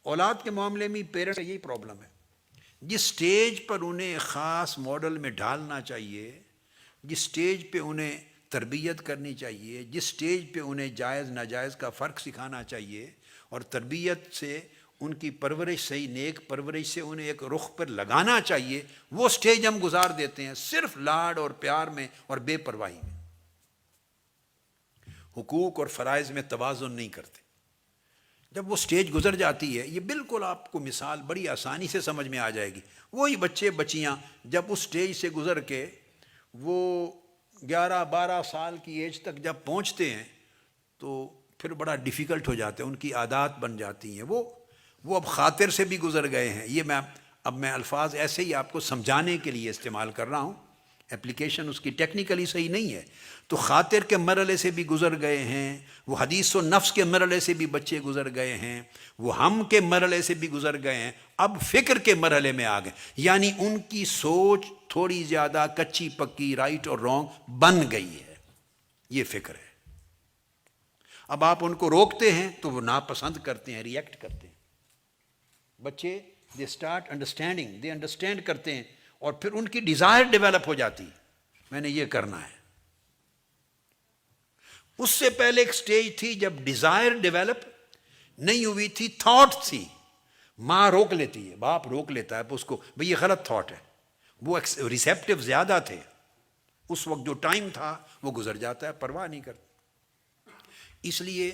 اولاد کے معاملے میں پیرنٹس کا یہی پرابلم ہے، جس سٹیج پر انہیں خاص ماڈل میں ڈھالنا چاہیے، جس سٹیج پہ انہیں تربیت کرنی چاہیے، جس سٹیج پہ انہیں جائز ناجائز کا فرق سکھانا چاہیے، اور تربیت سے ان کی پرورش صحیح نیک پرورش سے انہیں ایک رخ پر لگانا چاہیے، وہ سٹیج ہم گزار دیتے ہیں صرف لاڈ اور پیار میں اور بے پرواہی میں، حقوق اور فرائض میں توازن نہیں کرتے۔ جب وہ سٹیج گزر جاتی ہے، یہ بالکل آپ کو مثال بڑی آسانی سے سمجھ میں آ جائے گی، وہی بچے بچیاں جب اس سٹیج سے گزر کے وہ 11-12 سال کی ایج تک جب پہنچتے ہیں تو پھر بڑا ڈیفیکلٹ ہو جاتا ہے، ان کی عادات بن جاتی ہیں، وہ اب خاطر سے بھی گزر گئے ہیں۔ یہ میں الفاظ ایسے ہی آپ کو سمجھانے کے لیے استعمال کر رہا ہوں، اپلیکیشن اس کی ٹیکنیکلی صحیح نہیں ہے۔ تو خاطر کے مرحلے سے بھی گزر گئے ہیں، وہ حدیث و نفس کے مرحلے سے بھی بچے گزر گئے ہیں، وہ ہم کے مرحلے سے بھی گزر گئے ہیں، اب فکر کے مرحلے میں آ گئے، یعنی ان کی سوچ تھوڑی زیادہ کچی پکی رائٹ اور رانگ بن گئی ہے، یہ فکر ہے۔ اب آپ ان کو روکتے ہیں تو وہ ناپسند کرتے ہیں، ریئیکٹ کرتے ہیں۔ بچے they start understanding, they understand کرتے ہیں، اور پھر ان کی ڈیزائر ڈیولپ ہو جاتی ہے، میں نے یہ کرنا ہے۔ اس سے پہلے ایک سٹیج تھی جب ڈیزائر ڈیولپ نہیں ہوئی تھی، تھاٹ تھی، ماں روک لیتی ہے، باپ روک لیتا ہے اس کو، بھئی یہ غلط تھاٹ ہے، وہ ریسیپٹیو زیادہ تھے، اس وقت جو ٹائم تھا وہ گزر جاتا ہے، پرواہ نہیں کرتا۔ اس لیے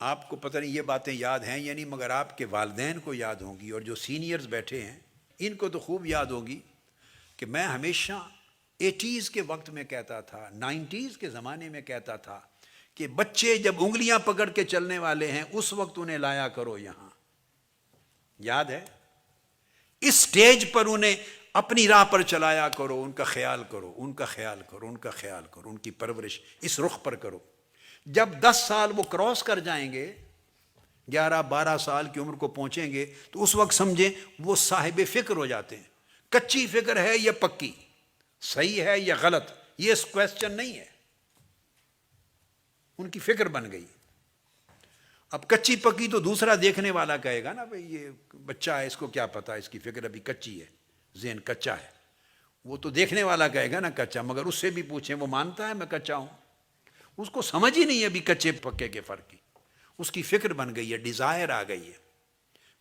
آپ کو پتہ نہیں یہ باتیں یاد ہیں یا نہیں، مگر آپ کے والدین کو یاد ہوں گی، اور جو سینئرز بیٹھے ہیں ان کو تو خوب یاد ہوگی کہ میں ہمیشہ 80s کے وقت میں کہتا تھا، 90s کے زمانے میں کہتا تھا کہ بچے جب انگلیاں پکڑ کے چلنے والے ہیں اس وقت انہیں لایا کرو یہاں، یاد ہے؟ اس سٹیج پر انہیں اپنی راہ پر چلایا کرو، ان کا خیال کرو، ان کا خیال کرو، ان کا خیال کرو، ان کی پرورش اس رخ پر کرو۔ جب 10 سال وہ کراس کر جائیں گے، 11-12 سال کی عمر کو پہنچیں گے، تو اس وقت سمجھیں وہ صاحب فکر ہو جاتے ہیں، کچی فکر ہے یا پکی، صحیح ہے یا غلط، یہ اس کویسچن نہیں ہے، ان کی فکر بن گئی۔ اب کچی پکی تو دوسرا دیکھنے والا کہے گا نا، بھئی یہ بچہ ہے، اس کو کیا پتا، اس کی فکر ابھی کچی ہے، ذہن کچا ہے، وہ تو دیکھنے والا کہے گا نا کچا، مگر اس سے بھی پوچھیں وہ مانتا ہے میں کچا ہوں؟ اس کو سمجھ ہی نہیں ہے ابھی کچے پکے کے فرق کی، اس کی فکر بن گئی ہے، ڈیزائر آ گئی ہے،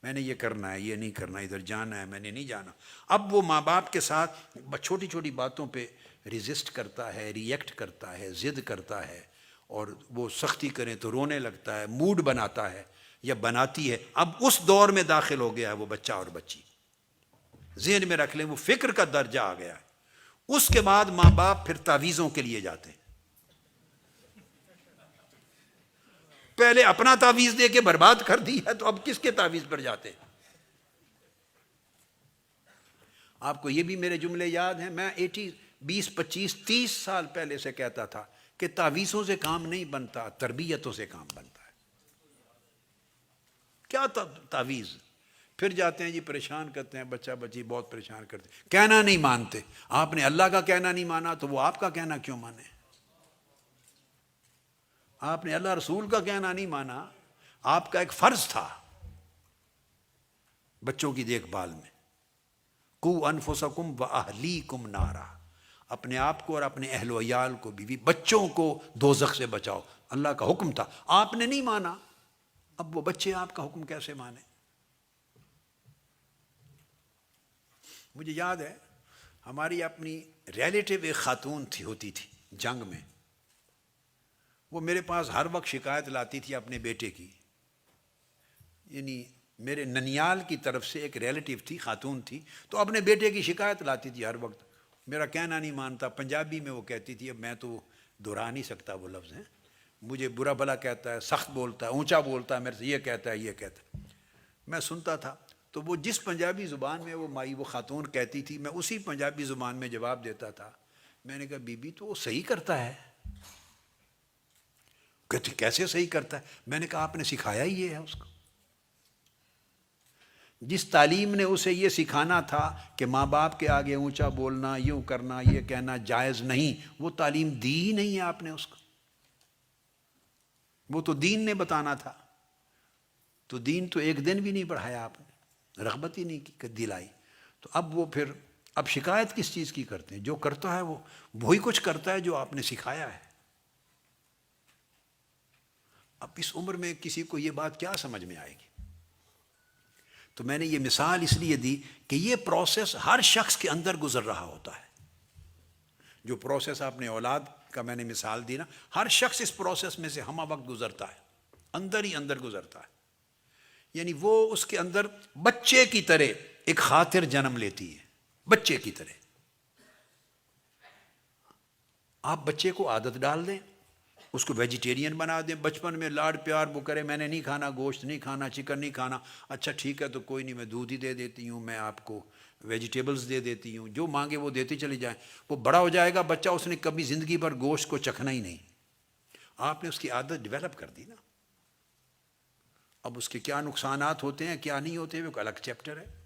میں نے یہ کرنا ہے، یہ نہیں کرنا، ادھر جانا ہے، میں نے نہیں جانا۔ اب وہ ماں باپ کے ساتھ چھوٹی چھوٹی باتوں پہ ریزسٹ کرتا ہے، ریئیکٹ کرتا ہے، ضد کرتا ہے، اور وہ سختی کریں تو رونے لگتا ہے، موڈ بناتا ہے یا بناتی ہے۔ اب اس دور میں داخل ہو گیا ہے وہ بچہ اور بچی، ذہن میں رکھ لیں وہ فکر کا درجہ آ گیا ہے۔ اس کے بعد ماں باپ پھر تعویذوں کے لیے جاتے ہیں، پہلے اپنا تعویذ دے کے برباد کر دیا تو اب کس کے تعویذ پر جاتے ہیں؟ آپ کو یہ بھی میرے جملے یاد ہیں، میں 20-25-30 سال پہلے سے کہتا تھا کہ تعویذوں سے کام نہیں بنتا، تربیتوں سے کام بنتا ہے۔ کیا تعویذ؟ پھر جاتے ہیں جی پریشان کرتے ہیں، بچہ بچی بہت پریشان کرتے ہیں، کہنا نہیں مانتے۔ آپ نے اللہ کا کہنا نہیں مانا تو وہ آپ کا کہنا کیوں مانے؟ آپ نے اللہ رسول کا کہنا نہیں مانا، آپ کا ایک فرض تھا بچوں کی دیکھ بھال میں، قُوْ أَنفُسَكُمْ وَأَهْلِيكُمْ نَارًا، اپنے آپ کو اور اپنے اہل و عیال کو، بیوی بچوں کو دوزخ سے بچاؤ، اللہ کا حکم تھا، آپ نے نہیں مانا، اب وہ بچے آپ کا حکم کیسے مانے؟ مجھے یاد ہے ہماری اپنی ریلیٹیو ایک خاتون ہوتی تھی جنگ میں، وہ میرے پاس ہر وقت شکایت لاتی تھی اپنے بیٹے کی، یعنی میرے ننیال کی طرف سے ایک ریلیٹیو تھی، خاتون تھی، تو اپنے بیٹے کی شکایت لاتی تھی ہر وقت، میرا کہنا نہیں مانتا، پنجابی میں وہ کہتی تھی، اب میں تو دہرا نہیں سکتا وہ لفظ ہیں، مجھے برا بھلا کہتا ہے، سخت بولتا ہے، اونچا بولتا ہے، میرے سے یہ کہتا ہے، یہ کہتا ہے۔ میں سنتا تھا تو وہ جس پنجابی زبان میں وہ خاتون کہتی تھی، میں اسی پنجابی زبان میں جواب دیتا تھا۔ میں نے کہا بی بی تو وہ صحیح کرتا ہے۔ کہتے کیسے صحیح کرتا ہے؟ میں نے کہا آپ نے سکھایا ہی یہ ہے اس کو، جس تعلیم نے اسے یہ سکھانا تھا کہ ماں باپ کے آگے اونچا بولنا، یوں کرنا، یہ کہنا جائز نہیں، وہ تعلیم دی ہی نہیں ہے آپ نے اس کو، وہ تو دین نے بتانا تھا۔ تو دین تو ایک دن بھی نہیں پڑھایا آپ نے، رغبت ہی نہیں دلائی، تو اب وہ پھر اب شکایت کس چیز کی کرتے ہیں؟ جو کرتا ہے وہ وہی کچھ کرتا ہے جو آپ نے سکھایا ہے۔ اب اس عمر میں کسی کو یہ بات کیا سمجھ میں آئے گی؟ تو میں نے یہ مثال اس لیے دی کہ یہ پروسیس ہر شخص کے اندر گزر رہا ہوتا ہے۔ جو پروسیس آپ نے اولاد کا میں نے مثال دی نا، ہر شخص اس پروسیس میں سے ہمہ وقت گزرتا ہے، اندر ہی اندر گزرتا ہے۔ یعنی وہ اس کے اندر بچے کی طرح ایک خاطر جنم لیتی ہے، بچے کی طرح۔ آپ بچے کو عادت ڈال دیں، اس کو ویجیٹیرین بنا دیں، بچپن میں لاڈ پیار وہ کرے، میں نے نہیں کھانا گوشت، نہیں کھانا چکن، نہیں کھانا، اچھا ٹھیک ہے تو کوئی نہیں، میں دودھ ہی دے دیتی ہوں، میں آپ کو ویجیٹیبلز دے دیتی ہوں، جو مانگے وہ دیتے چلے جائیں۔ وہ بڑا ہو جائے گا بچہ، اس نے کبھی زندگی بھر گوشت کو چکھنا ہی نہیں، آپ نے اس کی عادت ڈیولپ کر دی نا۔ اب اس کے کیا نقصانات ہوتے ہیں کیا نہیں ہوتے وہ ایک الگ چیپٹر ہے۔